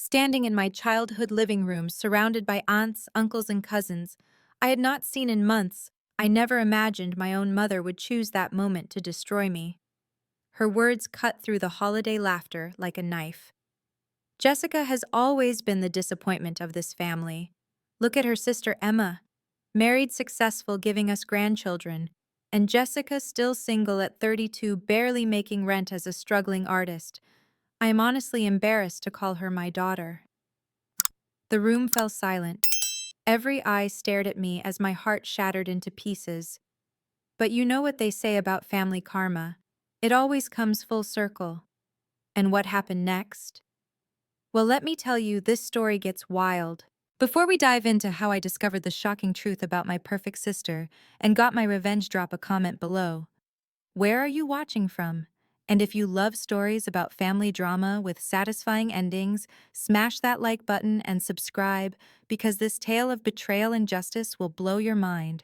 Standing in my childhood living room, surrounded by aunts, uncles, and cousins I had not seen in months, I never imagined my own mother would choose that moment to destroy me. Her words cut through the holiday laughter like a knife. Jessica has always been the disappointment of this family. Look at her sister Emma, married, successful, giving us grandchildren, and Jessica still single at 32, barely making rent as a struggling artist. I am honestly embarrassed to call her my daughter. The room fell silent. Every eye stared at me as my heart shattered into pieces. But you know what they say about family karma. It always comes full circle. And what happened next? Well, let me tell you, this story gets wild. Before we dive into how I discovered the shocking truth about my perfect sister and got my revenge, drop a comment below. Where are you watching from? And if you love stories about family drama with satisfying endings, smash that like button and subscribe, because this tale of betrayal and justice will blow your mind.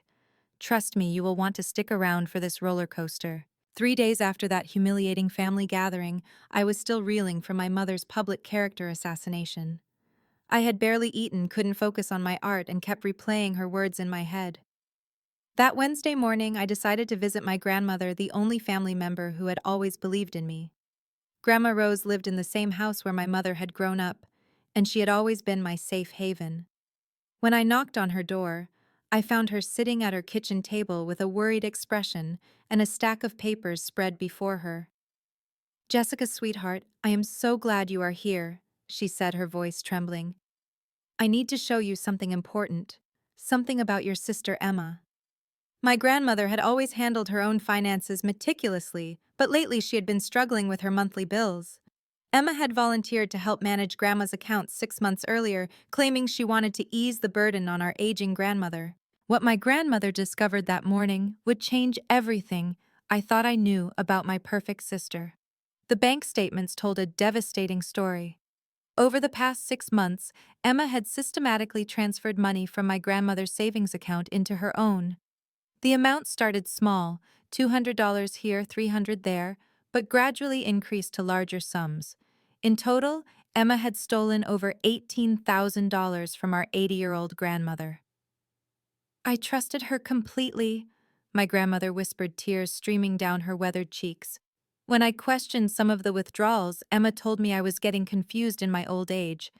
Trust me, you will want to stick around for this roller coaster. 3 days after that humiliating family gathering, I was still reeling from my mother's public character assassination. I had barely eaten, couldn't focus on my art, and kept replaying her words in my head. That Wednesday morning, I decided to visit my grandmother, the only family member who had always believed in me. Grandma Rose lived in the same house where my mother had grown up, and she had always been my safe haven. When I knocked on her door, I found her sitting at her kitchen table with a worried expression and a stack of papers spread before her. "Jessica, sweetheart, I am so glad you are here," she said, her voice trembling. "I need to show you something important, something about your sister Emma." My grandmother had always handled her own finances meticulously, but lately she had been struggling with her monthly bills. Emma had volunteered to help manage Grandma's accounts 6 months earlier, claiming she wanted to ease the burden on our aging grandmother. What my grandmother discovered that morning would change everything I thought I knew about my perfect sister. The bank statements told a devastating story. Over the past 6 months, Emma had systematically transferred money from my grandmother's savings account into her own. The amount started small, $200 here, $300 there, but gradually increased to larger sums. In total, Emma had stolen over $18,000 from our 80-year-old grandmother. "I trusted her completely," my grandmother whispered, tears streaming down her weathered cheeks. When I questioned some of the withdrawals, Emma told me I was getting confused in my old age.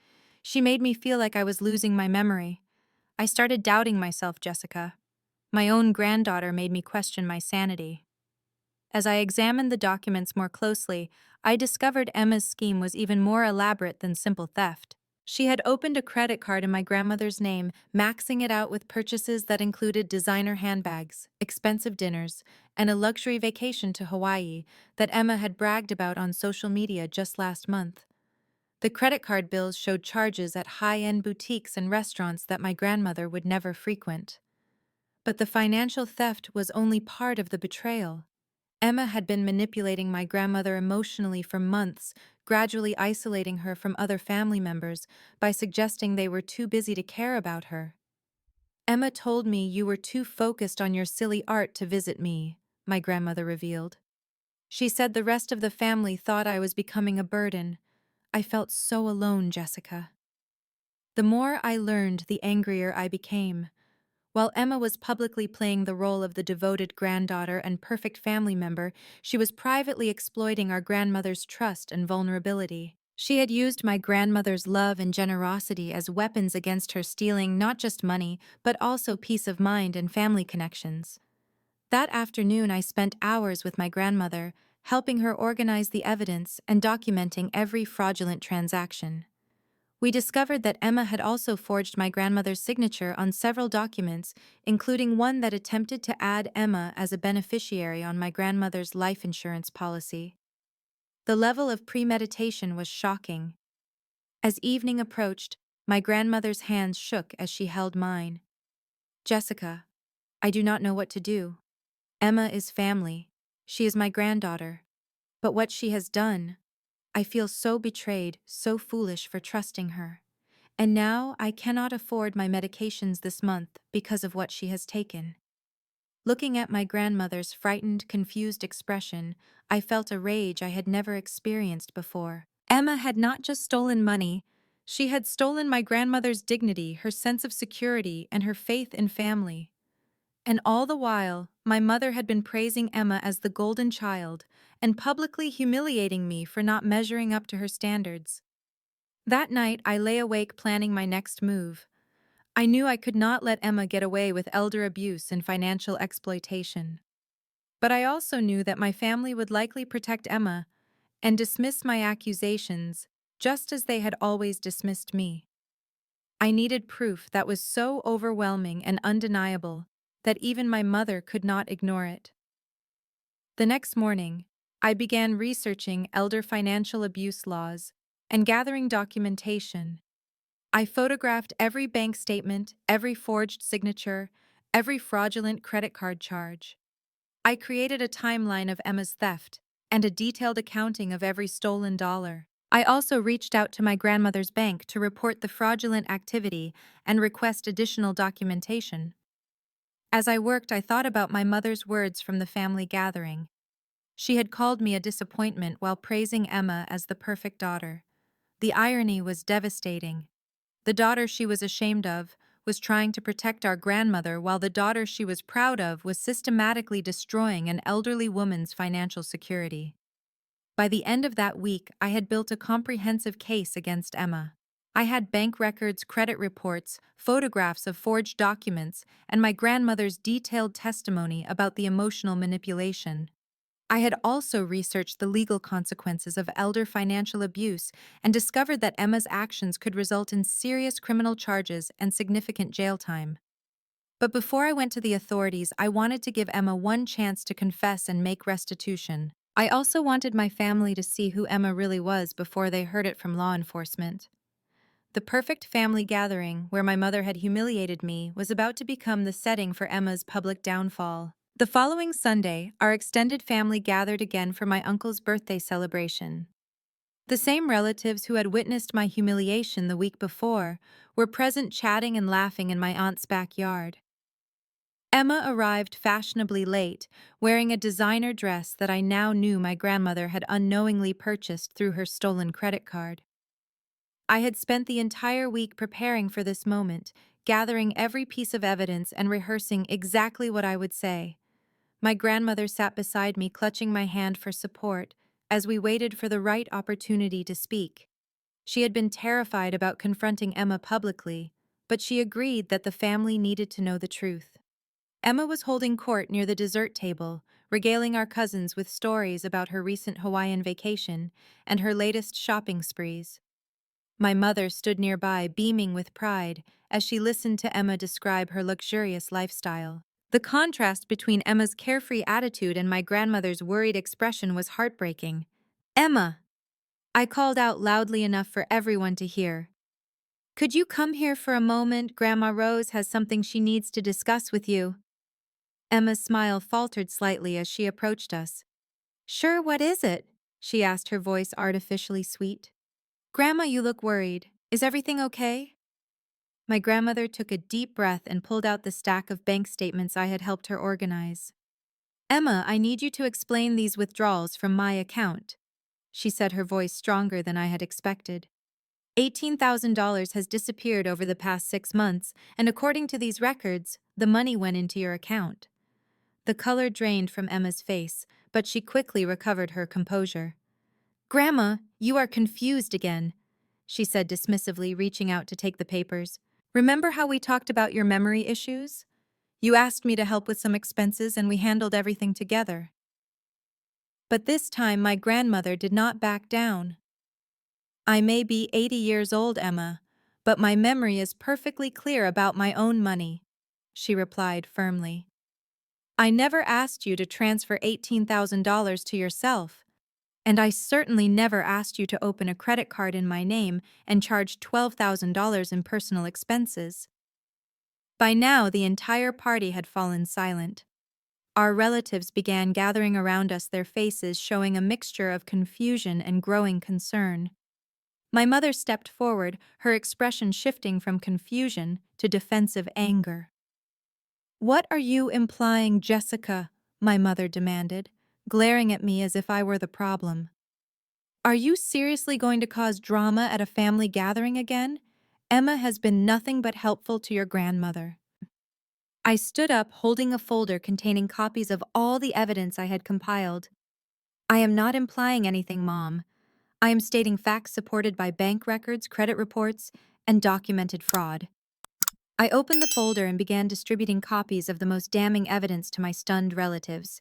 She made me feel like I was losing my memory. I started doubting myself, Jessica. My own granddaughter made me question my sanity. As I examined the documents more closely, I discovered Emma's scheme was even more elaborate than simple theft. She had opened a credit card in my grandmother's name, maxing it out with purchases that included designer handbags, expensive dinners, and a luxury vacation to Hawaii that Emma had bragged about on social media just last month. The credit card bills showed charges at high-end boutiques and restaurants that my grandmother would never frequent. But the financial theft was only part of the betrayal. Emma had been manipulating my grandmother emotionally for months, gradually isolating her from other family members by suggesting they were too busy to care about her. "Emma told me you were too focused on your silly art to visit me," my grandmother revealed. "She said the rest of the family thought I was becoming a burden. I felt so alone, Jessica." The more I learned, the angrier I became. While Emma was publicly playing the role of the devoted granddaughter and perfect family member, she was privately exploiting our grandmother's trust and vulnerability. She had used my grandmother's love and generosity as weapons against her, stealing not just money, but also peace of mind and family connections. That afternoon, I spent hours with my grandmother, helping her organize the evidence and documenting every fraudulent transaction. We discovered that Emma had also forged my grandmother's signature on several documents, including one that attempted to add Emma as a beneficiary on my grandmother's life insurance policy. The level of premeditation was shocking. As evening approached, my grandmother's hands shook as she held mine. "Jessica, I do not know what to do. Emma is family. She is my granddaughter. But what she has done, I feel so betrayed, so foolish for trusting her. And now I cannot afford my medications this month because of what she has taken." Looking at my grandmother's frightened, confused expression, I felt a rage I had never experienced before. Emma had not just stolen money, She had stolen my grandmother's dignity, her sense of security, and her faith in family. And all the while, my mother had been praising Emma as the golden child and publicly humiliating me for not measuring up to her standards. That night, I lay awake planning my next move. I knew I could not let Emma get away with elder abuse and financial exploitation. But I also knew that my family would likely protect Emma and dismiss my accusations, just as they had always dismissed me. I needed proof that was so overwhelming and undeniable that even my mother could not ignore it. The next morning, I began researching elder financial abuse laws and gathering documentation. I photographed every bank statement, every forged signature, every fraudulent credit card charge. I created a timeline of Emma's theft and a detailed accounting of every stolen dollar. I also reached out to my grandmother's bank to report the fraudulent activity and request additional documentation. As I worked, I thought about my mother's words from the family gathering. She had called me a disappointment while praising Emma as the perfect daughter. The irony was devastating. The daughter she was ashamed of was trying to protect our grandmother, while the daughter she was proud of was systematically destroying an elderly woman's financial security. By the end of that week, I had built a comprehensive case against Emma. I had bank records, credit reports, photographs of forged documents, and my grandmother's detailed testimony about the emotional manipulation. I had also researched the legal consequences of elder financial abuse and discovered that Emma's actions could result in serious criminal charges and significant jail time. But before I went to the authorities, I wanted to give Emma one chance to confess and make restitution. I also wanted my family to see who Emma really was before they heard it from law enforcement. The perfect family gathering, where my mother had humiliated me, was about to become the setting for Emma's public downfall. The following Sunday, our extended family gathered again for my uncle's birthday celebration. The same relatives who had witnessed my humiliation the week before were present, chatting and laughing in my aunt's backyard. Emma arrived fashionably late, wearing a designer dress that I now knew my grandmother had unknowingly purchased through her stolen credit card. I had spent the entire week preparing for this moment, gathering every piece of evidence and rehearsing exactly what I would say. My grandmother sat beside me, clutching my hand for support, as we waited for the right opportunity to speak. She had been terrified about confronting Emma publicly, but she agreed that the family needed to know the truth. Emma was holding court near the dessert table, regaling our cousins with stories about her recent Hawaiian vacation and her latest shopping sprees. My mother stood nearby, beaming with pride, as she listened to Emma describe her luxurious lifestyle. The contrast between Emma's carefree attitude and my grandmother's worried expression was heartbreaking. "Emma!" I called out loudly enough for everyone to hear. "Could you come here for a moment? Grandma Rose has something she needs to discuss with you." Emma's smile faltered slightly as she approached us. "Sure, what is it?" she asked, her voice artificially sweet. "Grandma, you look worried. Is everything okay?" My grandmother took a deep breath and pulled out the stack of bank statements I had helped her organize. "Emma, I need you to explain these withdrawals from my account," she said, her voice stronger than I had expected. $18,000 has disappeared over the past 6 months, and according to these records, the money went into your account. The color drained from Emma's face, but she quickly recovered her composure. "Grandma, you are confused again," she said dismissively, reaching out to take the papers. "Remember how we talked about your memory issues? You asked me to help with some expenses and we handled everything together." But this time my grandmother did not back down. "I may be 80 years old, Emma, but my memory is perfectly clear about my own money," she replied firmly. "I never asked you to transfer $18,000 to yourself, and I certainly never asked you to open a credit card in my name and charge $12,000 in personal expenses." By now, the entire party had fallen silent. Our relatives began gathering around us, their faces showing a mixture of confusion and growing concern. My mother stepped forward, her expression shifting from confusion to defensive anger. "What are you implying, Jessica?" my mother demanded, glaring at me as if I were the problem. Are you seriously going to cause drama at a family gathering again? Emma has been nothing but helpful to your grandmother. I stood up holding a folder containing copies of all the evidence I had compiled. I am not implying anything, Mom. I am stating facts supported by bank records, credit reports, and documented fraud. I opened the folder and began distributing copies of the most damning evidence to my stunned relatives.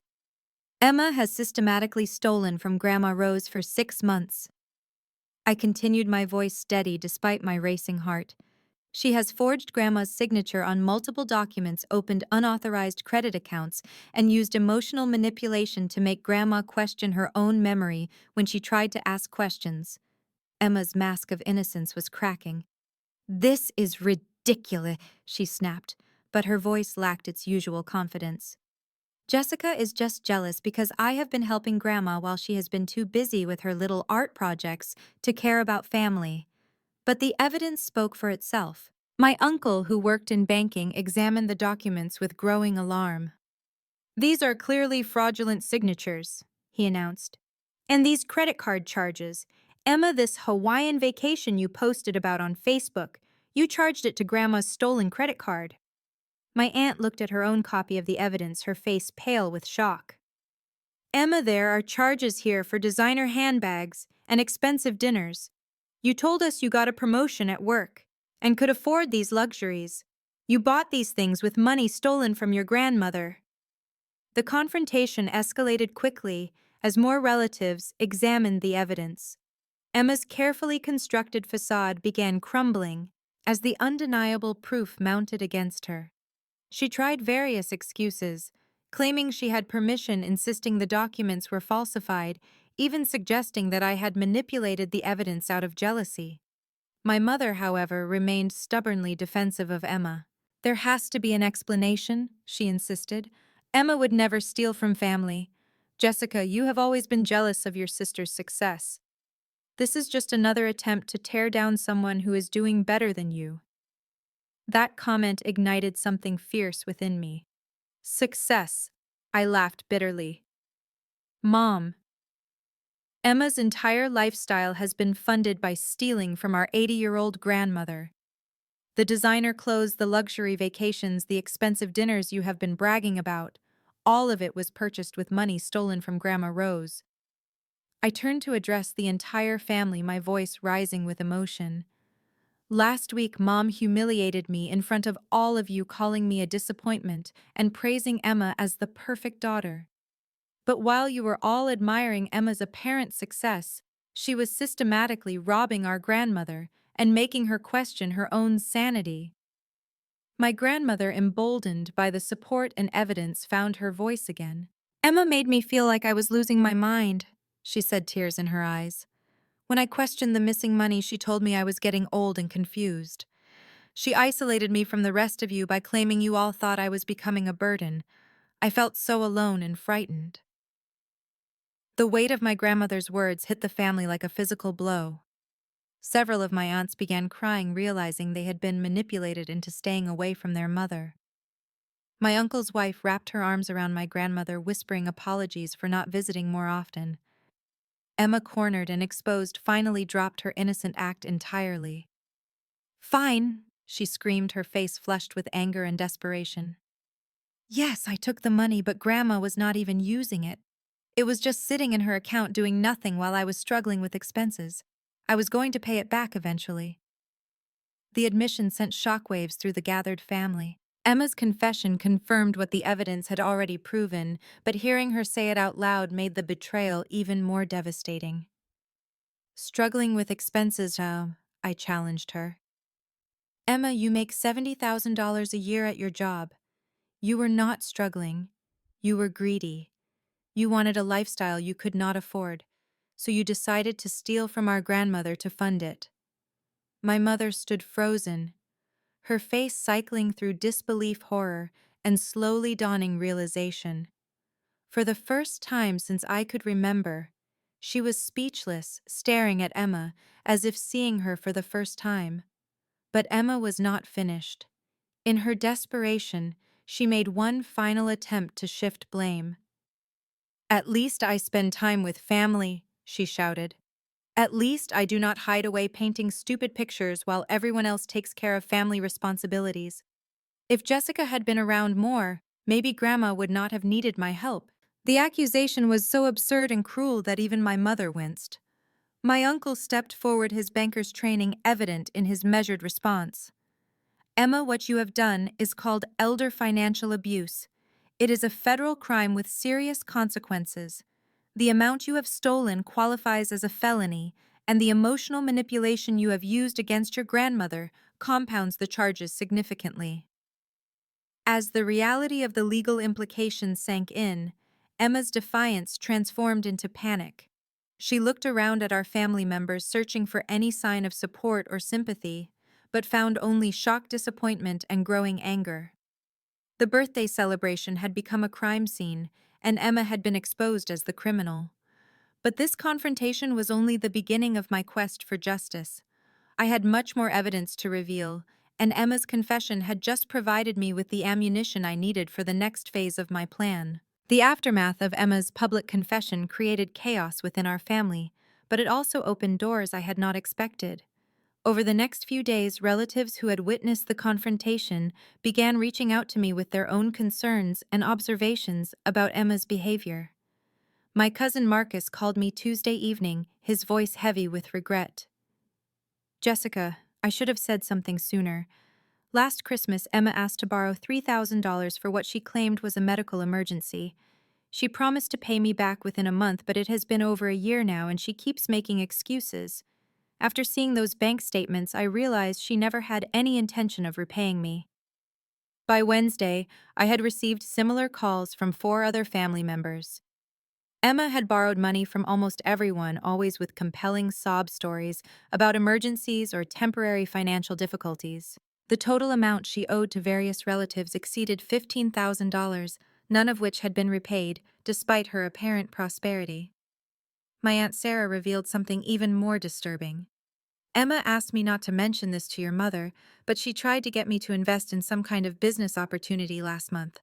Emma has systematically stolen from Grandma Rose for 6 months. I continued, my voice steady despite my racing heart. She has forged Grandma's signature on multiple documents, opened unauthorized credit accounts, and used emotional manipulation to make Grandma question her own memory when she tried to ask questions. Emma's mask of innocence was cracking. "This is ridiculous," she snapped, but her voice lacked its usual confidence. "Jessica is just jealous because I have been helping Grandma while she has been too busy with her little art projects to care about family." But the evidence spoke for itself. My uncle, who worked in banking, examined the documents with growing alarm. "These are clearly fraudulent signatures," he announced. "And these credit card charges. Emma, this Hawaiian vacation you posted about on Facebook, you charged it to Grandma's stolen credit card." My aunt looked at her own copy of the evidence, her face pale with shock. "Emma, there are charges here for designer handbags and expensive dinners. You told us you got a promotion at work and could afford these luxuries. You bought these things with money stolen from your grandmother." The confrontation escalated quickly as more relatives examined the evidence. Emma's carefully constructed facade began crumbling as the undeniable proof mounted against her. She tried various excuses, claiming she had permission, insisting the documents were falsified, even suggesting that I had manipulated the evidence out of jealousy. My mother, however, remained stubbornly defensive of Emma. "There has to be an explanation," she insisted. "Emma would never steal from family. Jessica, you have always been jealous of your sister's success. This is just another attempt to tear down someone who is doing better than you." That comment ignited something fierce within me. "Success," I laughed bitterly. "Mom, Emma's entire lifestyle has been funded by stealing from our 80-year-old grandmother. The designer clothes, the luxury vacations, the expensive dinners you have been bragging about, all of it was purchased with money stolen from Grandma Rose." I turned to address the entire family, my voice rising with emotion. "Last week, Mom humiliated me in front of all of you, calling me a disappointment and praising Emma as the perfect daughter. But while you were all admiring Emma's apparent success, she was systematically robbing our grandmother and making her question her own sanity." My grandmother, emboldened by the support and evidence, found her voice again. "Emma made me feel like I was losing my mind," she said, tears in her eyes. "When I questioned the missing money, she told me I was getting old and confused. She isolated me from the rest of you by claiming you all thought I was becoming a burden. I felt so alone and frightened." The weight of my grandmother's words hit the family like a physical blow. Several of my aunts began crying, realizing they had been manipulated into staying away from their mother. My uncle's wife wrapped her arms around my grandmother, whispering apologies for not visiting more often. Emma, cornered and exposed, finally dropped her innocent act entirely. "Fine," she screamed, her face flushed with anger and desperation. "Yes, I took the money, but Grandma was not even using it. It was just sitting in her account doing nothing while I was struggling with expenses. I was going to pay it back eventually." The admission sent shockwaves through the gathered family. Emma's confession confirmed what the evidence had already proven, but hearing her say it out loud made the betrayal even more devastating. "Struggling with expenses, I challenged her. "Emma, you make $70,000 a year at your job. You were not struggling. You were greedy. You wanted a lifestyle you could not afford, so you decided to steal from our grandmother to fund it." My mother stood frozen, her face cycling through disbelief, horror, and slowly dawning realization. For the first time since I could remember, she was speechless, staring at Emma as if seeing her for the first time. But Emma was not finished. In her desperation, she made one final attempt to shift blame. "At least I spend time with family," she shouted. At least I do not hide away painting stupid pictures while everyone else takes care of family responsibilities. If Jessica had been around more, maybe Grandma would not have needed my help. The accusation was so absurd and cruel that even my mother winced. My uncle stepped forward, his banker's training evident in his measured response. Emma, what you have done is called elder financial abuse. It is a federal crime with serious consequences. The amount you have stolen qualifies as a felony, and the emotional manipulation you have used against your grandmother compounds the charges significantly. As the reality of the legal implications sank in, Emma's defiance transformed into panic. She looked around at our family members, searching for any sign of support or sympathy, but found only shocked disappointment and growing anger. The birthday celebration had become a crime scene, and Emma had been exposed as the criminal. But this confrontation was only the beginning of my quest for justice. I had much more evidence to reveal, and Emma's confession had just provided me with the ammunition I needed for the next phase of my plan. The aftermath of Emma's public confession created chaos within our family, but it also opened doors I had not expected. Over the next few days, relatives who had witnessed the confrontation began reaching out to me with their own concerns and observations about Emma's behavior. My cousin Marcus called me Tuesday evening, his voice heavy with regret. Jessica, I should have said something sooner. Last Christmas, Emma asked to borrow $3,000 for what she claimed was a medical emergency. She promised to pay me back within a month, but it has been over a year now and she keeps making excuses. After seeing those bank statements, I realized she never had any intention of repaying me. By Wednesday, I had received similar calls from 4 other family members. Emma had borrowed money from almost everyone, always with compelling sob stories about emergencies or temporary financial difficulties. The total amount she owed to various relatives exceeded $15,000, none of which had been repaid, despite her apparent prosperity. My Aunt Sarah revealed something even more disturbing. Emma asked me not to mention this to your mother, but she tried to get me to invest in some kind of business opportunity last month.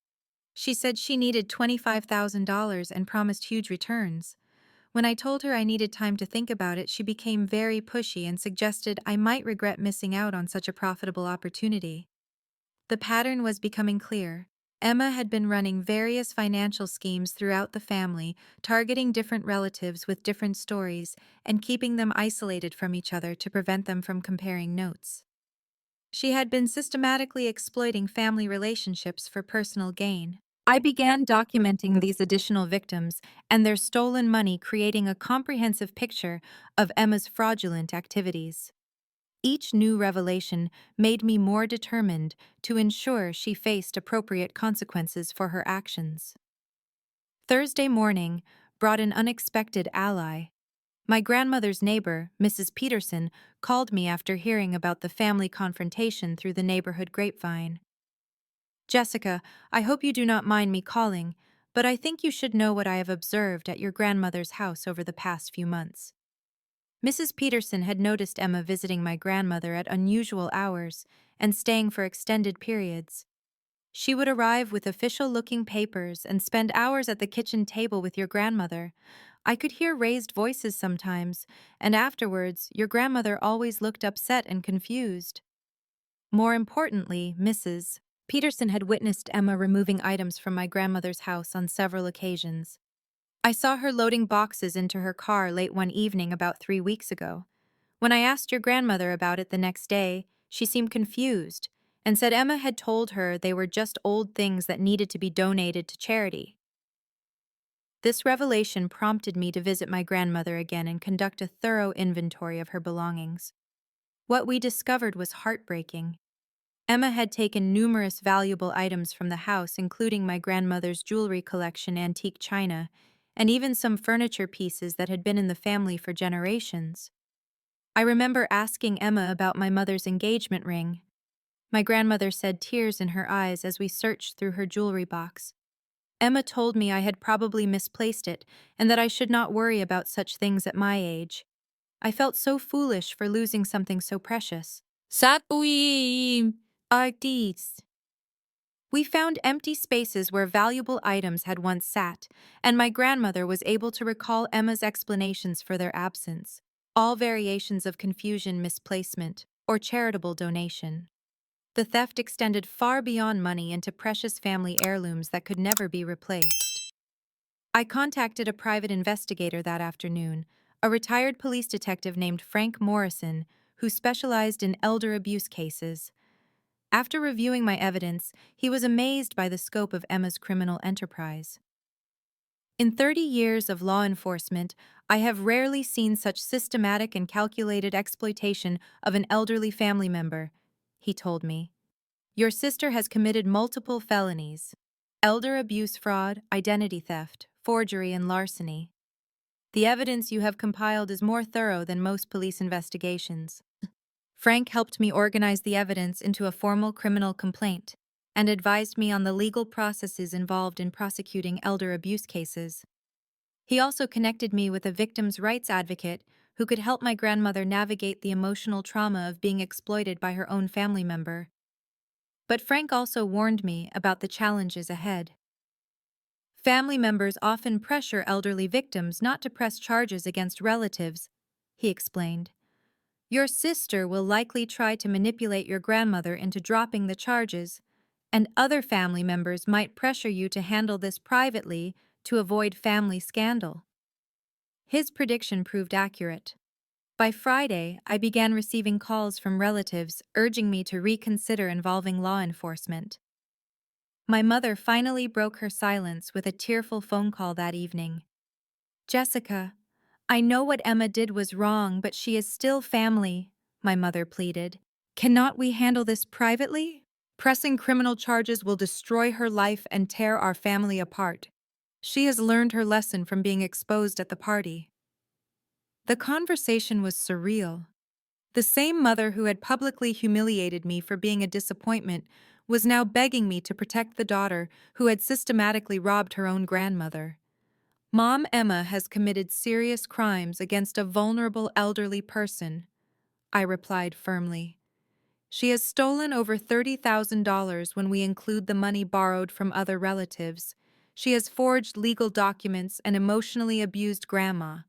She said she needed $25,000 and promised huge returns. When I told her I needed time to think about it, she became very pushy and suggested I might regret missing out on such a profitable opportunity. The pattern was becoming clear. Emma had been running various financial schemes throughout the family, targeting different relatives with different stories and keeping them isolated from each other to prevent them from comparing notes. She had been systematically exploiting family relationships for personal gain. I began documenting these additional victims and their stolen money, creating a comprehensive picture of Emma's fraudulent activities. Each new revelation made me more determined to ensure she faced appropriate consequences for her actions. Thursday morning brought an unexpected ally. My grandmother's neighbor, Mrs. Peterson, called me after hearing about the family confrontation through the neighborhood grapevine. Jessica, I hope you do not mind me calling, but I think you should know what I have observed at your grandmother's house over the past few months. Mrs. Peterson had noticed Emma visiting my grandmother at unusual hours and staying for extended periods. She would arrive with official-looking papers and spend hours at the kitchen table with your grandmother. I could hear raised voices sometimes, and afterwards, your grandmother always looked upset and confused. More importantly, Mrs. Peterson had witnessed Emma removing items from my grandmother's house on several occasions. I saw her loading boxes into her car late one evening about 3 weeks ago. When I asked your grandmother about it the next day, she seemed confused and said Emma had told her they were just old things that needed to be donated to charity. This revelation prompted me to visit my grandmother again and conduct a thorough inventory of her belongings. What we discovered was heartbreaking. Emma had taken numerous valuable items from the house, including my grandmother's jewelry collection, antique china, and even some furniture pieces that had been in the family for generations. I remember asking Emma about my mother's engagement ring. My grandmother said, tears in her eyes as we searched through her jewelry box. Emma told me I had probably misplaced it and that I should not worry about such things at my age. I felt so foolish for losing something so precious. Satuim artis. We found empty spaces where valuable items had once sat, and my grandmother was able to recall Emma's explanations for their absence. all variations of confusion, misplacement, or charitable donation. The theft extended far beyond money into precious family heirlooms that could never be replaced. I contacted a private investigator that afternoon, a retired police detective named Frank Morrison, who specialized in elder abuse cases. After reviewing my evidence, he was amazed by the scope of Emma's criminal enterprise. In 30 years of law enforcement, I have rarely seen such systematic and calculated exploitation of an elderly family member, he told me. Your sister has committed multiple felonies: elder abuse, fraud, identity theft, forgery, and larceny. The evidence you have compiled is more thorough than most police investigations. Frank helped me organize the evidence into a formal criminal complaint and advised me on the legal processes involved in prosecuting elder abuse cases. He also connected me with a victim's rights advocate who could help my grandmother navigate the emotional trauma of being exploited by her own family member. But Frank also warned me about the challenges ahead. Family members often pressure elderly victims not to press charges against relatives, he explained. Your sister will likely try to manipulate your grandmother into dropping the charges, and other family members might pressure you to handle this privately to avoid family scandal. His prediction proved accurate. By Friday, I began receiving calls from relatives urging me to reconsider involving law enforcement. My mother finally broke her silence with a tearful phone call that evening. Jessica, I know what Emma did was wrong, but she is still family, my mother pleaded. Cannot we handle this privately? Pressing criminal charges will destroy her life and tear our family apart. She has learned her lesson from being exposed at the party. The conversation was surreal. The same mother who had publicly humiliated me for being a disappointment was now begging me to protect the daughter who had systematically robbed her own grandmother. Mom Emma has committed serious crimes against a vulnerable elderly person, I replied firmly. She has stolen over $30,000 when we include the money borrowed from other relatives. She has forged legal documents and emotionally abused Grandma.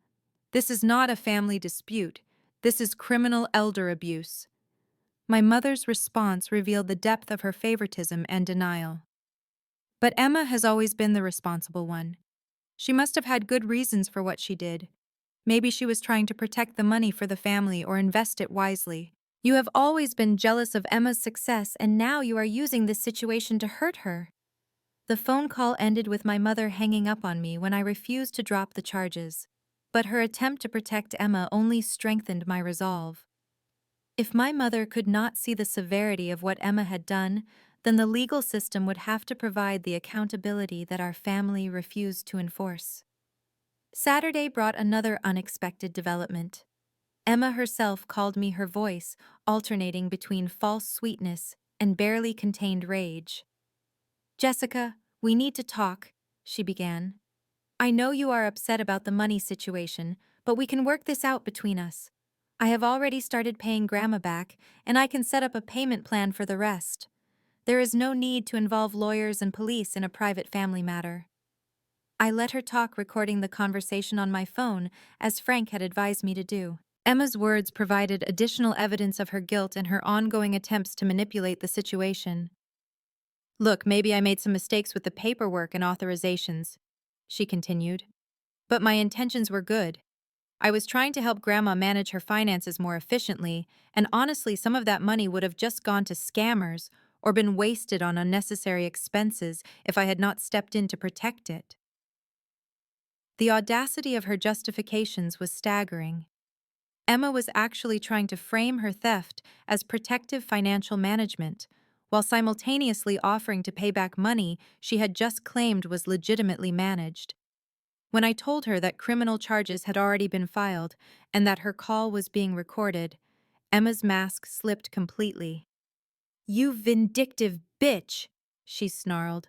This is not a family dispute. This is criminal elder abuse. My mother's response revealed the depth of her favoritism and denial. But Emma has always been the responsible one. She must have had good reasons for what she did. Maybe she was trying to protect the money for the family or invest it wisely. You have always been jealous of Emma's success, and now you are using this situation to hurt her. The phone call ended with my mother hanging up on me when I refused to drop the charges. But her attempt to protect Emma only strengthened my resolve. If my mother could not see the severity of what Emma had done, then the legal system would have to provide the accountability that our family refused to enforce. Saturday brought another unexpected development. Emma herself called me her voice, alternating between false sweetness and barely contained rage. Jessica, we need to talk, she began. I know you are upset about the money situation, but we can work this out between us. I have already started paying Grandma back, and I can set up a payment plan for the rest. There is no need to involve lawyers and police in a private family matter. I let her talk, recording the conversation on my phone, as Frank had advised me to do. Emma's words provided additional evidence of her guilt and her ongoing attempts to manipulate the situation. Look, maybe I made some mistakes with the paperwork and authorizations, she continued. But my intentions were good. I was trying to help Grandma manage her finances more efficiently, and honestly, some of that money would have just gone to scammers or been wasted on unnecessary expenses if I had not stepped in to protect it. The audacity of her justifications was staggering. Emma was actually trying to frame her theft as protective financial management, while simultaneously offering to pay back money she had just claimed was legitimately managed. When I told her that criminal charges had already been filed and that her call was being recorded, Emma's mask slipped completely. You vindictive bitch, she snarled.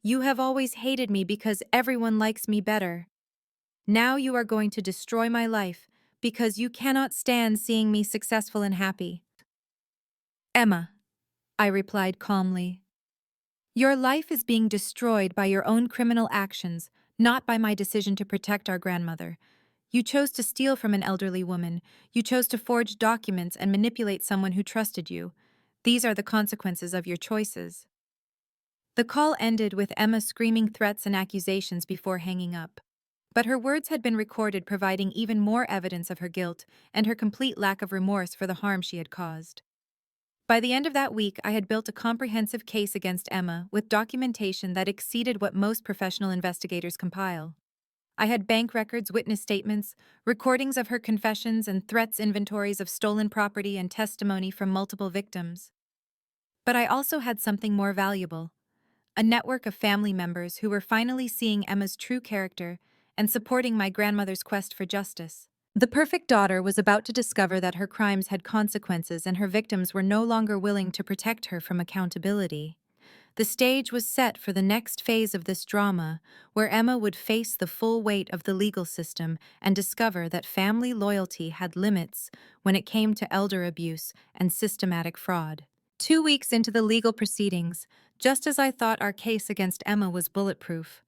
You have always hated me because everyone likes me better. Now you are going to destroy my life because you cannot stand seeing me successful and happy. Emma, I replied calmly. Your life is being destroyed by your own criminal actions, not by my decision to protect our grandmother. You chose to steal from an elderly woman. You chose to forge documents and manipulate someone who trusted you. These are the consequences of your choices. The call ended with Emma screaming threats and accusations before hanging up. But her words had been recorded, providing even more evidence of her guilt and her complete lack of remorse for the harm she had caused. By the end of that week, I had built a comprehensive case against Emma with documentation that exceeded what most professional investigators compile. I had bank records, witness statements, recordings of her confessions, and threats, inventories of stolen property, and testimony from multiple victims. But I also had something more valuable: a network of family members who were finally seeing Emma's true character and supporting my grandmother's quest for justice. The perfect daughter was about to discover that her crimes had consequences and her victims were no longer willing to protect her from accountability. The stage was set for the next phase of this drama, where Emma would face the full weight of the legal system and discover that family loyalty had limits when it came to elder abuse and systematic fraud. 2 weeks into the legal proceedings, just as I thought our case against Emma was bulletproof,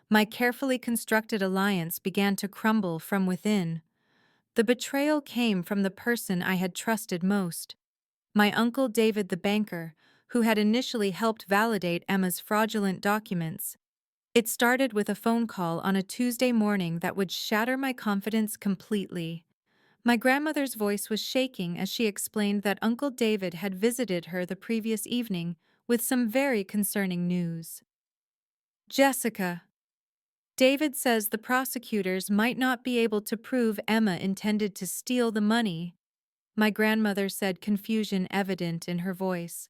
my carefully constructed alliance began to crumble from within. The betrayal came from the person I had trusted most: my uncle David the banker, who had initially helped validate Emma's fraudulent documents. It started with a phone call on a Tuesday morning that would shatter my confidence completely. My grandmother's voice was shaking as she explained that Uncle David had visited her the previous evening with some very concerning news. "Jessica, David says the prosecutors might not be able to prove Emma intended to steal the money," my grandmother said, confusion evident in her voice.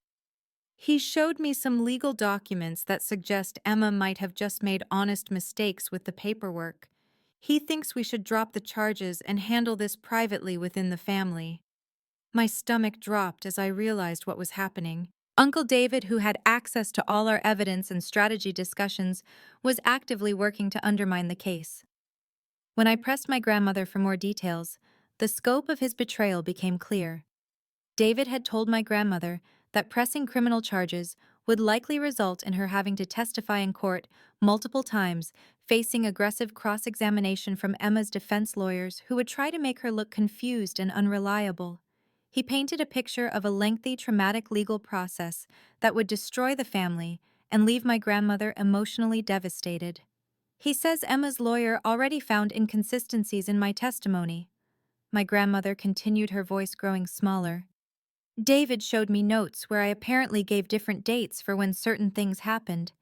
"He showed me some legal documents that suggest Emma might have just made honest mistakes with the paperwork. He thinks we should drop the charges and handle this privately within the family." My stomach dropped as I realized what was happening. Uncle David, who had access to all our evidence and strategy discussions, was actively working to undermine the case. When I pressed my grandmother for more details, the scope of his betrayal became clear. David had told my grandmother that pressing criminal charges would likely result in her having to testify in court multiple times, facing aggressive cross-examination from Emma's defense lawyers who would try to make her look confused and unreliable. He painted a picture of a lengthy, traumatic legal process that would destroy the family and leave my grandmother emotionally devastated. He says Emma's lawyer already found inconsistencies in my testimony. My grandmother continued, her voice growing smaller. "David showed me notes where I apparently gave different dates for when certain things happened.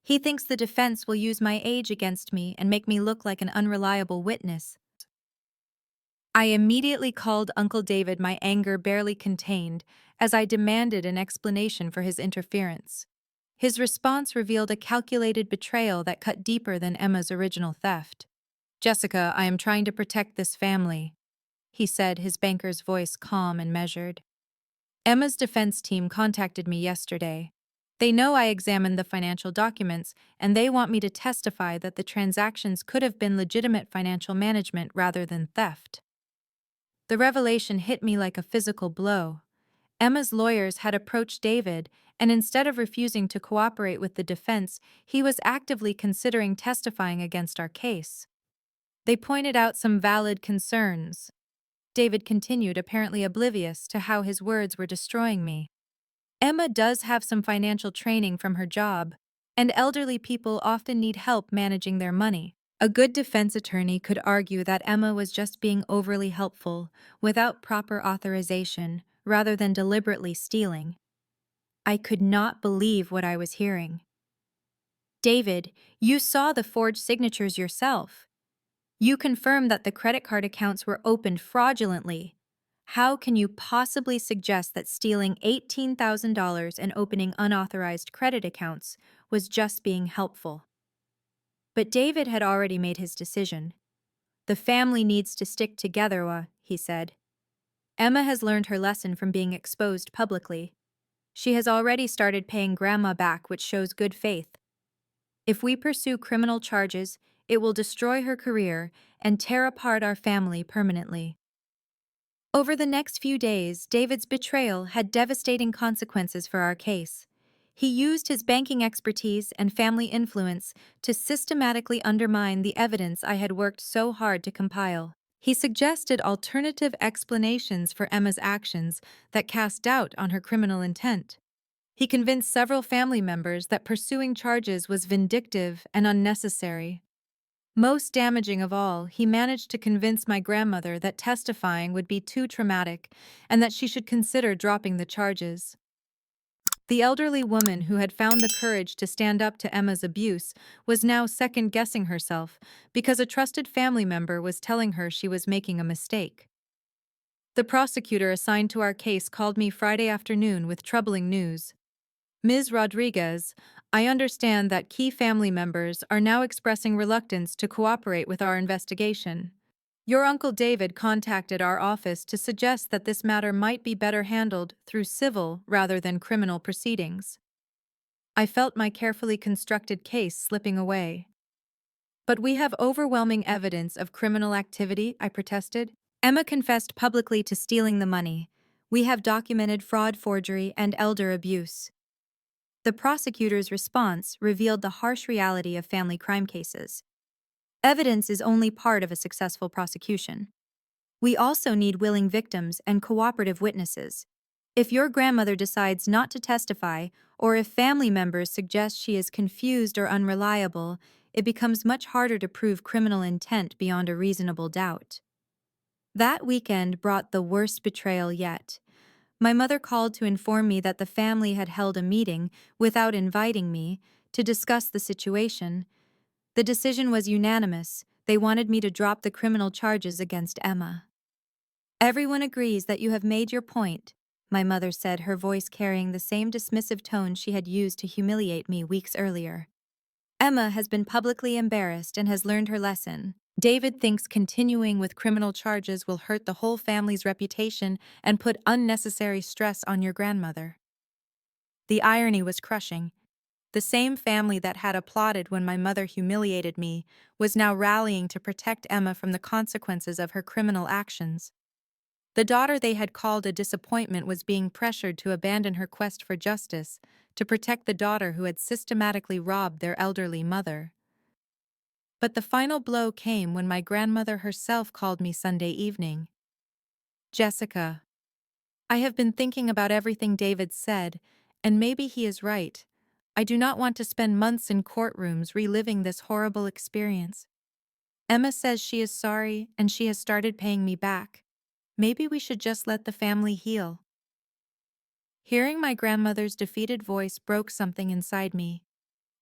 He thinks the defense will use my age against me and make me look like an unreliable witness." I immediately called Uncle David, my anger barely contained, as I demanded an explanation for his interference. His response revealed a calculated betrayal that cut deeper than Emma's original theft. "Jessica, I am trying to protect this family," he said, his banker's voice calm and measured. "Emma's defense team contacted me yesterday. They know I examined the financial documents, and they want me to testify that the transactions could have been legitimate financial management rather than theft." The revelation hit me like a physical blow. Emma's lawyers had approached David, and instead of refusing to cooperate with the defense, he was actively considering testifying against our case. They pointed out some valid concerns. David continued, apparently oblivious to how his words were destroying me. "Emma does have some financial training from her job, and elderly people often need help managing their money. A good defense attorney could argue that Emma was just being overly helpful, without proper authorization, rather than deliberately stealing." I could not believe what I was hearing. "David, you saw the forged signatures yourself. You confirmed that the credit card accounts were opened fraudulently. How can you possibly suggest that stealing $18,000 and opening unauthorized credit accounts was just being helpful?" But David had already made his decision. "The family needs to stick together," he said. "Emma has learned her lesson from being exposed publicly. She has already started paying Grandma back, which shows good faith. If we pursue criminal charges, it will destroy her career and tear apart our family permanently." Over the next few days, David's betrayal had devastating consequences for our case. He used his banking expertise and family influence to systematically undermine the evidence I had worked so hard to compile. He suggested alternative explanations for Emma's actions that cast doubt on her criminal intent. He convinced several family members that pursuing charges was vindictive and unnecessary. Most damaging of all, he managed to convince my grandmother that testifying would be too traumatic and that she should consider dropping the charges. The elderly woman who had found the courage to stand up to Emma's abuse was now second-guessing herself because a trusted family member was telling her she was making a mistake. The prosecutor assigned to our case called me Friday afternoon with troubling news. Ms. Rodriguez, I understand that key family members are now expressing reluctance to cooperate with our investigation. Your Uncle David contacted our office to suggest that this matter might be better handled through civil rather than criminal proceedings. I felt my carefully constructed case slipping away. But we have overwhelming evidence of criminal activity, I protested. Emma confessed publicly to stealing the money. We have documented fraud, forgery, and elder abuse. The prosecutor's response revealed the harsh reality of family crime cases. Evidence is only part of a successful prosecution. We also need willing victims and cooperative witnesses. If your grandmother decides not to testify, or if family members suggest she is confused or unreliable, it becomes much harder to prove criminal intent beyond a reasonable doubt. That weekend brought the worst betrayal yet. My mother called to inform me that the family had held a meeting, without inviting me, to discuss the situation. The decision was unanimous. They wanted me to drop the criminal charges against Emma. Everyone agrees that you have made your point, my mother said, her voice carrying the same dismissive tone she had used to humiliate me weeks earlier. Emma has been publicly embarrassed and has learned her lesson. David thinks continuing with criminal charges will hurt the whole family's reputation and put unnecessary stress on your grandmother. The irony was crushing. The same family that had applauded when my mother humiliated me was now rallying to protect Emma from the consequences of her criminal actions. The daughter they had called a disappointment was being pressured to abandon her quest for justice to protect the daughter who had systematically robbed their elderly mother. But the final blow came when my grandmother herself called me Sunday evening. Jessica, I have been thinking about everything David said, and maybe he is right. I do not want to spend months in courtrooms reliving this horrible experience. Emma says she is sorry and she has started paying me back. Maybe we should just let the family heal. Hearing my grandmother's defeated voice broke something inside me.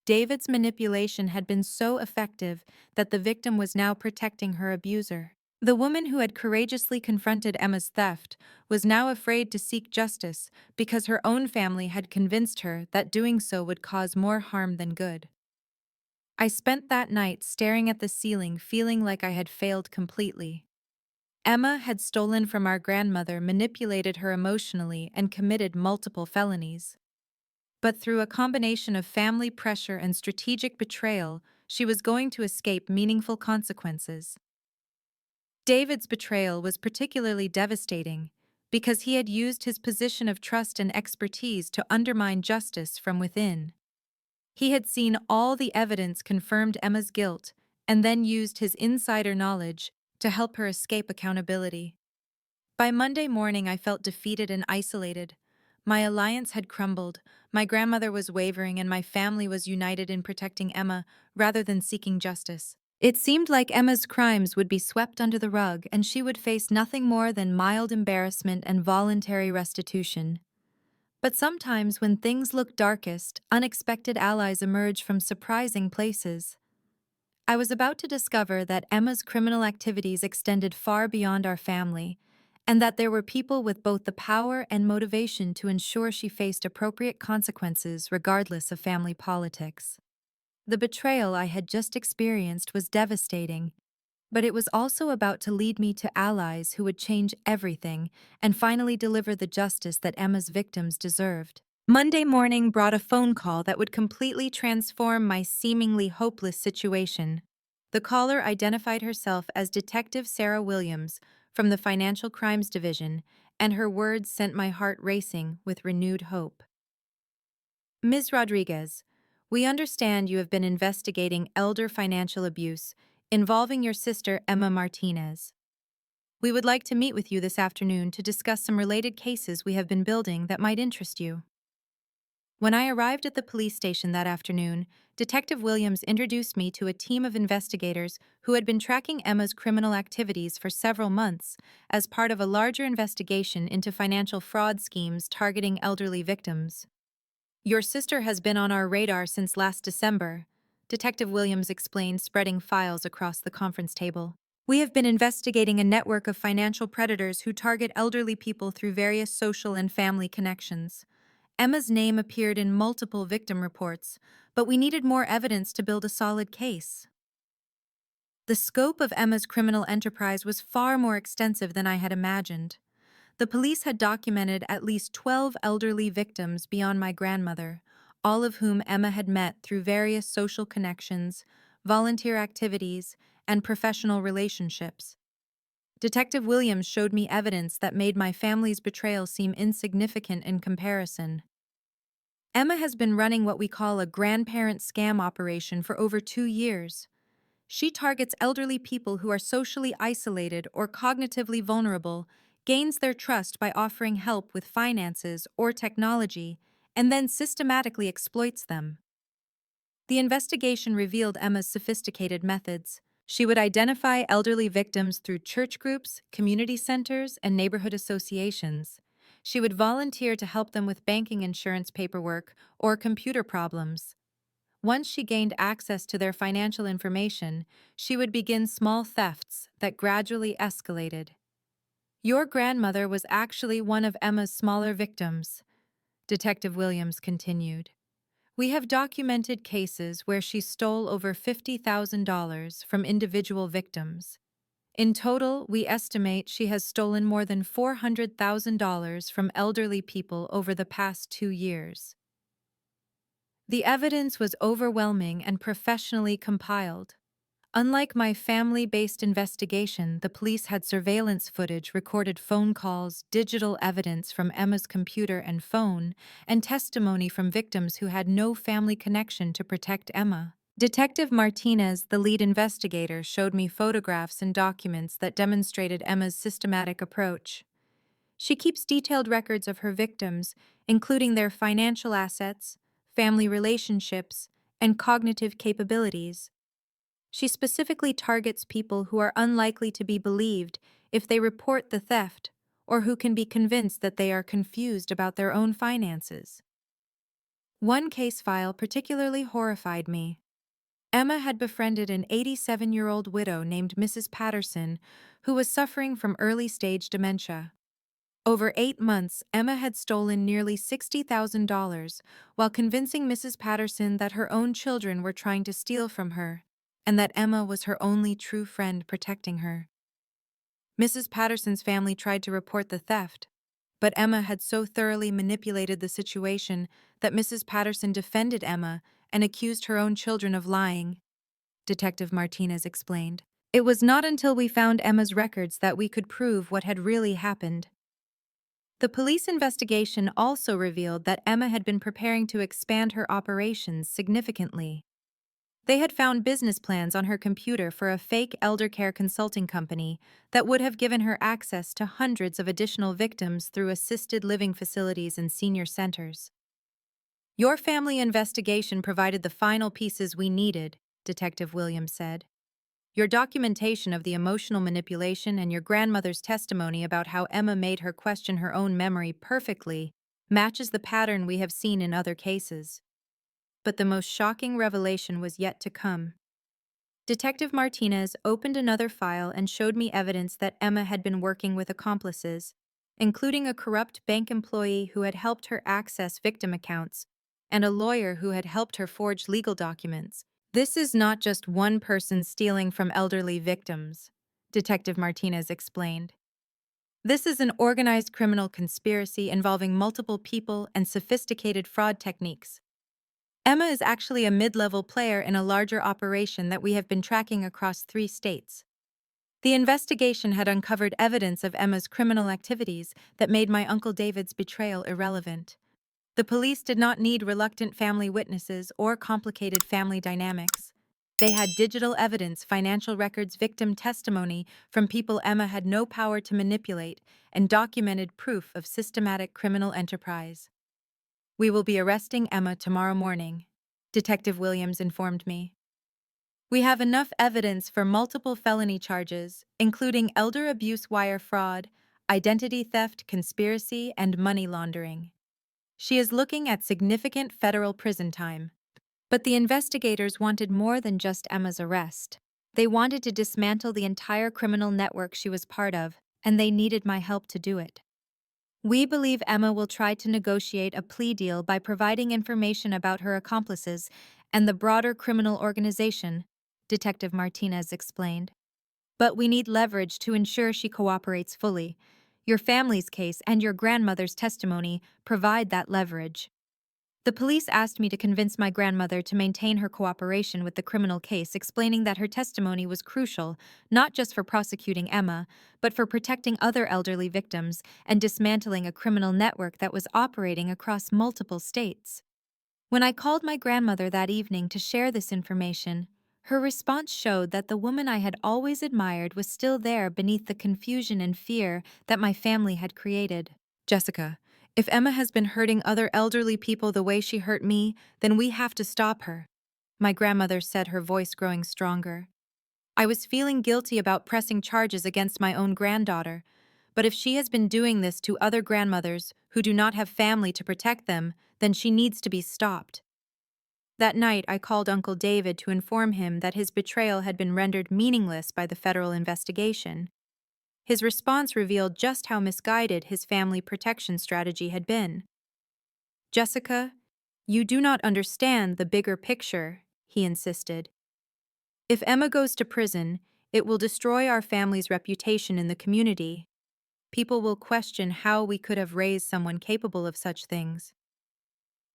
David's manipulation had been so effective that the victim was now protecting her abuser. The woman who had courageously confronted Emma's theft was now afraid to seek justice because her own family had convinced her that doing so would cause more harm than good. I spent that night staring at the ceiling, feeling like I had failed completely. Emma had stolen from our grandmother, manipulated her emotionally, and committed multiple felonies. But through a combination of family pressure and strategic betrayal, she was going to escape meaningful consequences. David's betrayal was particularly devastating because he had used his position of trust and expertise to undermine justice from within. He had seen all the evidence confirmed Emma's guilt and then used his insider knowledge to help her escape accountability. By Monday morning, I felt defeated and isolated. My alliance had crumbled, my grandmother was wavering, and my family was united in protecting Emma rather than seeking justice. It seemed like Emma's crimes would be swept under the rug and she would face nothing more than mild embarrassment and voluntary restitution. But sometimes when things look darkest, unexpected allies emerge from surprising places. I was about to discover that Emma's criminal activities extended far beyond our family, and that there were people with both the power and motivation to ensure she faced appropriate consequences regardless of family politics. The betrayal I had just experienced was devastating, but it was also about to lead me to allies who would change everything and finally deliver the justice that Emma's victims deserved. Monday morning brought a phone call that would completely transform my seemingly hopeless situation. The caller identified herself as Detective Sarah Williams from the Financial Crimes Division, and her words sent my heart racing with renewed hope. Ms. Rodriguez, we understand you have been investigating elder financial abuse involving your sister Emma Martinez. We would like to meet with you this afternoon to discuss some related cases we have been building that might interest you. When I arrived at the police station that afternoon, Detective Williams introduced me to a team of investigators who had been tracking Emma's criminal activities for several months as part of a larger investigation into financial fraud schemes targeting elderly victims. Your sister has been on our radar since last December, Detective Williams explained, spreading files across the conference table. We have been investigating a network of financial predators who target elderly people through various social and family connections. Emma's name appeared in multiple victim reports, but we needed more evidence to build a solid case. The scope of Emma's criminal enterprise was far more extensive than I had imagined. The police had documented at least 12 elderly victims beyond my grandmother, all of whom Emma had met through various social connections, volunteer activities, and professional relationships. Detective Williams showed me evidence that made my family's betrayal seem insignificant in comparison. Emma has been running what we call a grandparent scam operation for over 2 years. She targets elderly people who are socially isolated or cognitively vulnerable, gains their trust by offering help with finances or technology, and then systematically exploits them. The investigation revealed Emma's sophisticated methods. She would identify elderly victims through church groups, community centers, and neighborhood associations. She would volunteer to help them with banking insurance paperwork or computer problems. Once she gained access to their financial information, she would begin small thefts that gradually escalated. Your grandmother was actually one of Emma's smaller victims, Detective Williams continued. We have documented cases where she stole over $50,000 from individual victims. In total, we estimate she has stolen more than $400,000 from elderly people over the past 2 years. The evidence was overwhelming and professionally compiled. Unlike my family-based investigation, the police had surveillance footage, recorded phone calls, digital evidence from Emma's computer and phone, and testimony from victims who had no family connection to protect Emma. Detective Martinez, the lead investigator, showed me photographs and documents that demonstrated Emma's systematic approach. She keeps detailed records of her victims, including their financial assets, family relationships, and cognitive capabilities. She specifically targets people who are unlikely to be believed if they report the theft, or who can be convinced that they are confused about their own finances. One case file particularly horrified me. Emma had befriended an 87-year-old widow named Mrs. Patterson, who was suffering from early-stage dementia. Over 8 months, Emma had stolen nearly $60,000 while convincing Mrs. Patterson that her own children were trying to steal from her, and that Emma was her only true friend protecting her. Mrs. Patterson's family tried to report the theft, but Emma had so thoroughly manipulated the situation that Mrs. Patterson defended Emma and accused her own children of lying, Detective Martinez explained. It was not until we found Emma's records that we could prove what had really happened. The police investigation also revealed that Emma had been preparing to expand her operations significantly. They had found business plans on her computer for a fake elder care consulting company that would have given her access to hundreds of additional victims through assisted living facilities and senior centers. Your family investigation provided the final pieces we needed, Detective Williams said. Your documentation of the emotional manipulation and your grandmother's testimony about how Emma made her question her own memory perfectly matches the pattern we have seen in other cases. But the most shocking revelation was yet to come. Detective Martinez opened another file and showed me evidence that Emma had been working with accomplices, including a corrupt bank employee who had helped her access victim accounts and a lawyer who had helped her forge legal documents. This is not just one person stealing from elderly victims, Detective Martinez explained. This is an organized criminal conspiracy involving multiple people and sophisticated fraud techniques. Emma is actually a mid-level player in a larger operation that we have been tracking across 3 states. The investigation had uncovered evidence of Emma's criminal activities that made my Uncle David's betrayal irrelevant. The police did not need reluctant family witnesses or complicated family dynamics. They had digital evidence, financial records, victim testimony from people Emma had no power to manipulate, and documented proof of systematic criminal enterprise. "We will be arresting Emma tomorrow morning," Detective Williams informed me. "We have enough evidence for multiple felony charges, including elder abuse, wire fraud, identity theft, conspiracy, and money laundering. She is looking at significant federal prison time." But the investigators wanted more than just Emma's arrest. They wanted to dismantle the entire criminal network she was part of, and they needed my help to do it. "We believe Emma will try to negotiate a plea deal by providing information about her accomplices and the broader criminal organization," Detective Martinez explained. "But we need leverage to ensure she cooperates fully. Your family's case and your grandmother's testimony provide that leverage." The police asked me to convince my grandmother to maintain her cooperation with the criminal case, explaining that her testimony was crucial, not just for prosecuting Emma, but for protecting other elderly victims and dismantling a criminal network that was operating across multiple states. When I called my grandmother that evening to share this information, her response showed that the woman I had always admired was still there beneath the confusion and fear that my family had created. "Jessica, if Emma has been hurting other elderly people the way she hurt me, then we have to stop her," my grandmother said, her voice growing stronger. I was feeling guilty about pressing charges against my own granddaughter, but if she has been doing this to other grandmothers who do not have family to protect them, then she needs to be stopped. That night, I called Uncle David to inform him that his betrayal had been rendered meaningless by the federal investigation. His response revealed just how misguided his family protection strategy had been. "Jessica, you do not understand the bigger picture," he insisted. "If Emma goes to prison, it will destroy our family's reputation in the community. People will question how we could have raised someone capable of such things."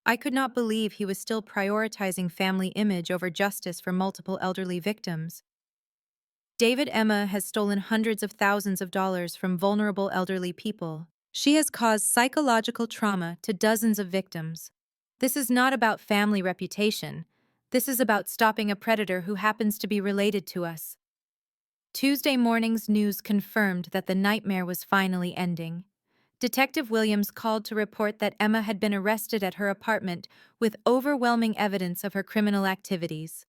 I could not believe he was still prioritizing family image over justice for multiple elderly victims. "David, Emma has stolen hundreds of thousands of dollars from vulnerable elderly people. She has caused psychological trauma to dozens of victims. This is not about family reputation. This is about stopping a predator who happens to be related to us." Tuesday morning's news confirmed that the nightmare was finally ending. Detective Williams called to report that Emma had been arrested at her apartment with overwhelming evidence of her criminal activities.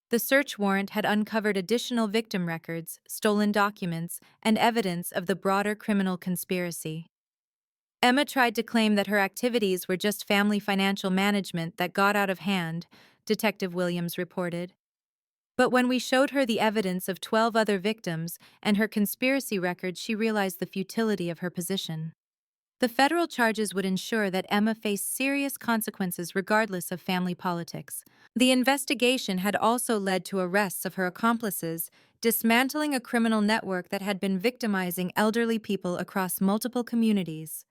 The search warrant had uncovered additional victim records, stolen documents, and evidence of the broader criminal conspiracy. Emma tried to claim that her activities were just family financial management that got out of hand, Detective Williams reported. But when we showed her the evidence of 12 other victims and her conspiracy records, she realized the futility of her position. The federal charges would ensure that Emma faced serious consequences regardless of family politics. The investigation had also led to arrests of her accomplices, dismantling a criminal network that had been victimizing elderly people across multiple communities.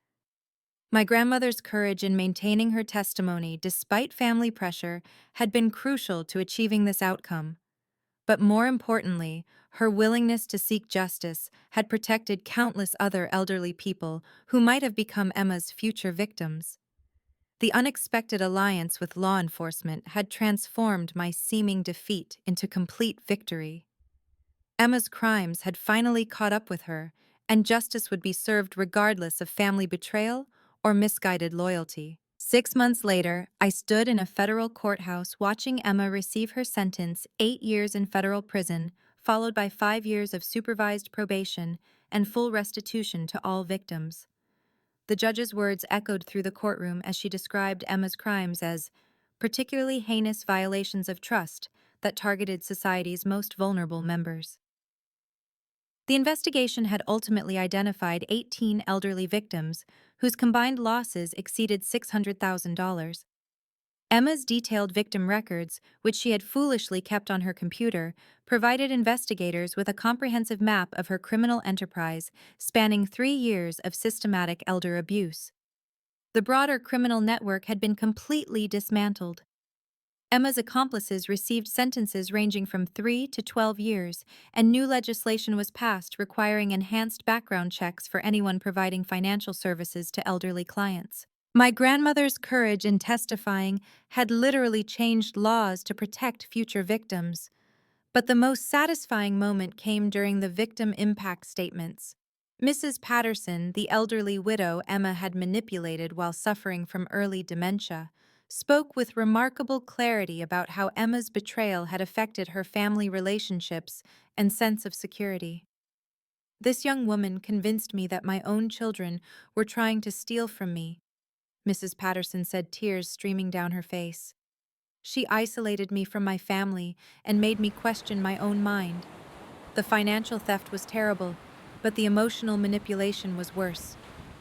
My grandmother's courage in maintaining her testimony despite family pressure had been crucial to achieving this outcome. But more importantly, her willingness to seek justice had protected countless other elderly people who might have become Emma's future victims. The unexpected alliance with law enforcement had transformed my seeming defeat into complete victory. Emma's crimes had finally caught up with her, and justice would be served regardless of family betrayal or misguided loyalty. 6 months later, I stood in a federal courthouse watching Emma receive her sentence: 8 years in federal prison, followed by 5 years of supervised probation and full restitution to all victims. The judge's words echoed through the courtroom as she described Emma's crimes as particularly heinous violations of trust that targeted society's most vulnerable members. The investigation had ultimately identified 18 elderly victims whose combined losses exceeded $600,000. Emma's detailed victim records, which she had foolishly kept on her computer, provided investigators with a comprehensive map of her criminal enterprise spanning 3 years of systematic elder abuse. The broader criminal network had been completely dismantled. Emma's accomplices received sentences ranging from 3 to 12 years, and new legislation was passed requiring enhanced background checks for anyone providing financial services to elderly clients. My grandmother's courage in testifying had literally changed laws to protect future victims. But the most satisfying moment came during the victim impact statements. Mrs. Patterson, the elderly widow Emma had manipulated while suffering from early dementia, spoke with remarkable clarity about how Emma's betrayal had affected her family relationships and sense of security. This young woman convinced me that my own children were trying to steal from me, Mrs. Patterson said, tears streaming down her face. She isolated me from my family and made me question my own mind. The financial theft was terrible, but the emotional manipulation was worse.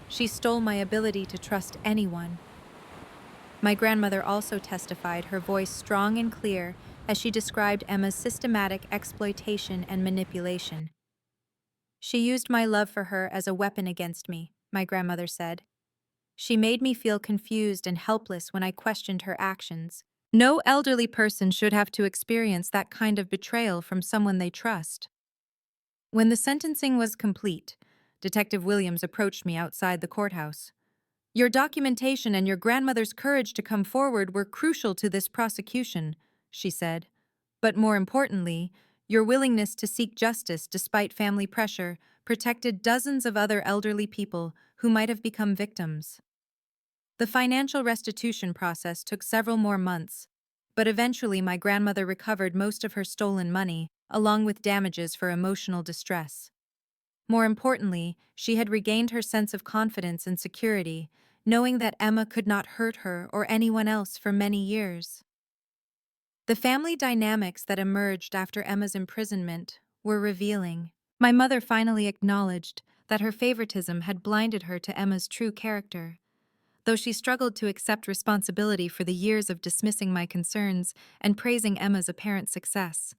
She stole my ability to trust anyone. My grandmother also testified, her voice strong and clear, as she described Emma's systematic exploitation and manipulation. She used my love for her as a weapon against me, my grandmother said. She made me feel confused and helpless when I questioned her actions. No elderly person should have to experience that kind of betrayal from someone they trust. When the sentencing was complete, Detective Williams approached me outside the courthouse. Your documentation and your grandmother's courage to come forward were crucial to this prosecution, she said. But more importantly, your willingness to seek justice despite family pressure protected dozens of other elderly people who might have become victims. The financial restitution process took several more months, but eventually my grandmother recovered most of her stolen money, along with damages for emotional distress. More importantly, she had regained her sense of confidence and security, knowing that Emma could not hurt her or anyone else for many years. The family dynamics that emerged after Emma's imprisonment were revealing. My mother finally acknowledged that her favoritism had blinded her to Emma's true character. Though she struggled to accept responsibility for the years of dismissing my concerns and praising Emma's apparent success.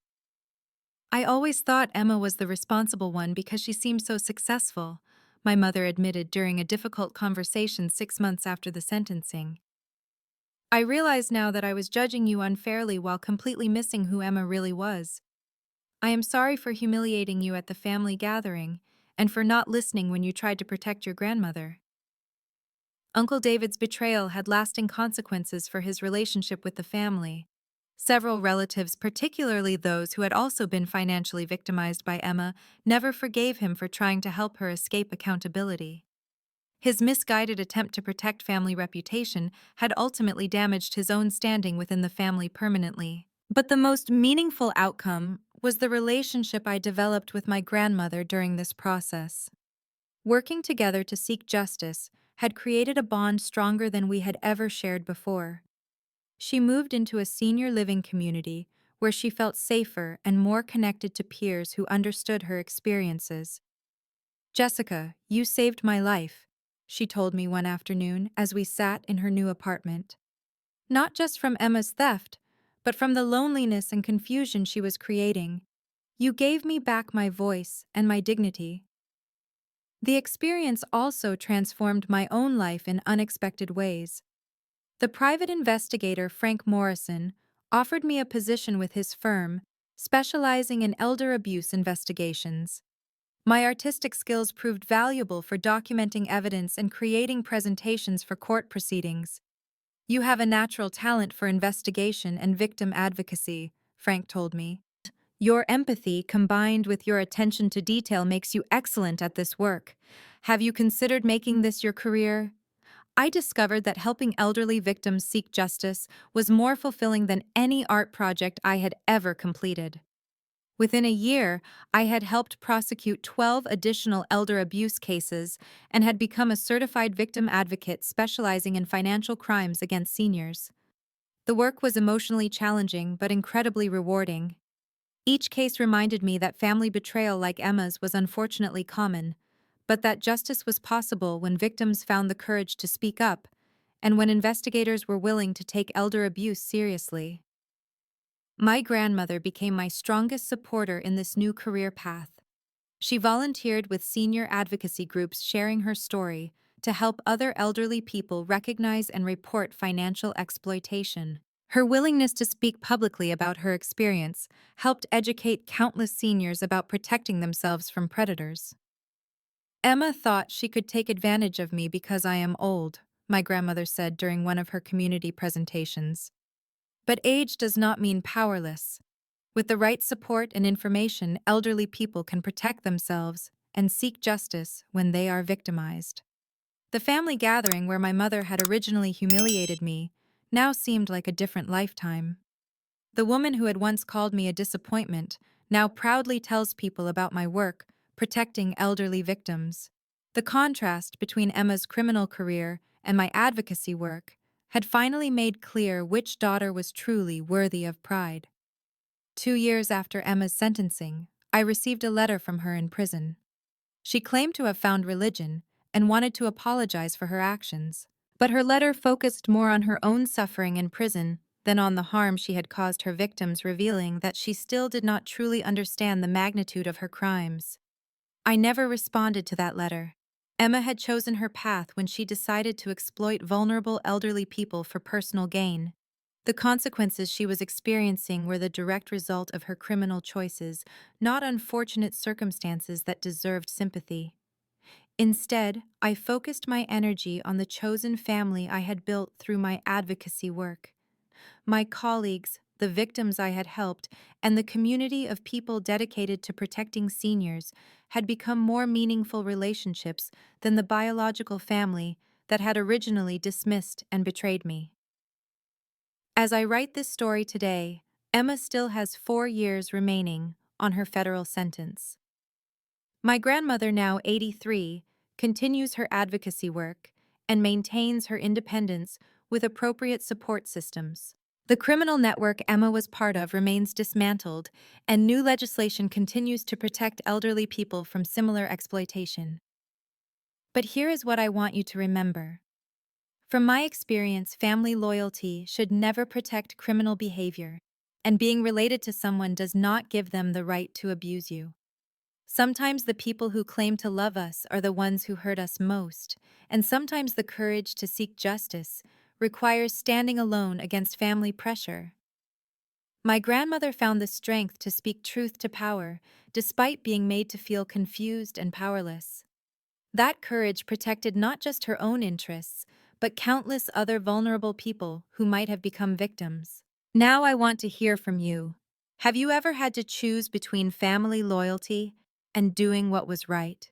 I always thought Emma was the responsible one because she seemed so successful, my mother admitted during a difficult conversation 6 months after the sentencing. I realize now that I was judging you unfairly while completely missing who Emma really was. I am sorry for humiliating you at the family gathering and for not listening when you tried to protect your grandmother. Uncle David's betrayal had lasting consequences for his relationship with the family. Several relatives, particularly those who had also been financially victimized by Emma, never forgave him for trying to help her escape accountability. His misguided attempt to protect family reputation had ultimately damaged his own standing within the family permanently. But the most meaningful outcome was the relationship I developed with my grandmother during this process. Working together to seek justice had created a bond stronger than we had ever shared before. She moved into a senior living community where she felt safer and more connected to peers who understood her experiences. Jessica, you saved my life, she told me one afternoon as we sat in her new apartment. Not just from Emma's theft, but from the loneliness and confusion she was creating. You gave me back my voice and my dignity. The experience also transformed my own life in unexpected ways. The private investigator Frank Morrison offered me a position with his firm, specializing in elder abuse investigations. My artistic skills proved valuable for documenting evidence and creating presentations for court proceedings. You have a natural talent for investigation and victim advocacy, Frank told me. Your empathy combined with your attention to detail makes you excellent at this work. Have you considered making this your career? I discovered that helping elderly victims seek justice was more fulfilling than any art project I had ever completed. Within a year, I had helped prosecute 12 additional elder abuse cases and had become a certified victim advocate specializing in financial crimes against seniors. The work was emotionally challenging but incredibly rewarding. Each case reminded me that family betrayal like Emma's was unfortunately common, but that justice was possible when victims found the courage to speak up and when investigators were willing to take elder abuse seriously. My grandmother became my strongest supporter in this new career path. She volunteered with senior advocacy groups sharing her story to help other elderly people recognize and report financial exploitation. Her willingness to speak publicly about her experience helped educate countless seniors about protecting themselves from predators. Emma thought she could take advantage of me because I am old, my grandmother said during one of her community presentations. But age does not mean powerless. With the right support and information, elderly people can protect themselves and seek justice when they are victimized. The family gathering where my mother had originally humiliated me now seemed like a different lifetime. The woman who had once called me a disappointment now proudly tells people about my work protecting elderly victims. The contrast between Emma's criminal career and my advocacy work had finally made clear which daughter was truly worthy of pride. 2 years after Emma's sentencing, I received a letter from her in prison. She claimed to have found religion and wanted to apologize for her actions. But her letter focused more on her own suffering in prison than on the harm she had caused her victims, revealing that she still did not truly understand the magnitude of her crimes. I never responded to that letter. Emma had chosen her path when she decided to exploit vulnerable elderly people for personal gain. The consequences she was experiencing were the direct result of her criminal choices, not unfortunate circumstances that deserved sympathy. Instead, I focused my energy on the chosen family I had built through my advocacy work. My colleagues, the victims I had helped, and the community of people dedicated to protecting seniors had become more meaningful relationships than the biological family that had originally dismissed and betrayed me. As I write this story today, Emma still has 4 years remaining on her federal sentence. My grandmother, now 83, continues her advocacy work and maintains her independence with appropriate support systems. The criminal network Emma was part of remains dismantled, and new legislation continues to protect elderly people from similar exploitation. But here is what I want you to remember. From my experience, family loyalty should never protect criminal behavior, and being related to someone does not give them the right to abuse you. Sometimes the people who claim to love us are the ones who hurt us most, and sometimes the courage to seek justice requires standing alone against family pressure. My grandmother found the strength to speak truth to power, despite being made to feel confused and powerless. That courage protected not just her own interests, but countless other vulnerable people who might have become victims. Now I want to hear from you. Have you ever had to choose between family loyalty and doing what was right?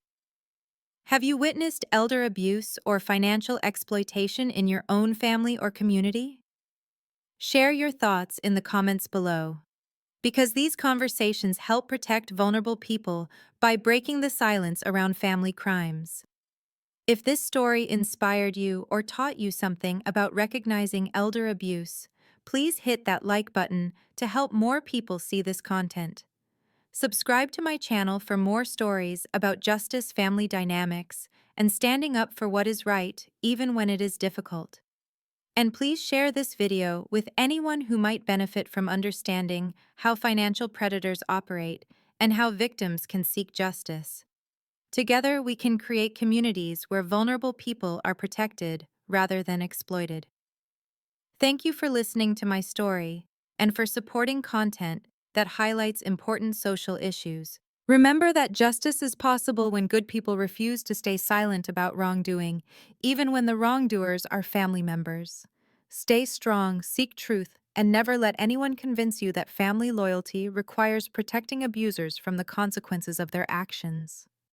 Have you witnessed elder abuse or financial exploitation in your own family or community? Share your thoughts in the comments below, because these conversations help protect vulnerable people by breaking the silence around family crimes. If this story inspired you or taught you something about recognizing elder abuse, please hit that like button to help more people see this content. Subscribe to my channel for more stories about justice, family dynamics, and standing up for what is right, even when it is difficult. And please share this video with anyone who might benefit from understanding how financial predators operate and how victims can seek justice. Together, we can create communities where vulnerable people are protected rather than exploited. Thank you for listening to my story and for supporting content that highlights important social issues. Remember that justice is possible when good people refuse to stay silent about wrongdoing, even when the wrongdoers are family members. Stay strong, seek truth, and never let anyone convince you that family loyalty requires protecting abusers from the consequences of their actions.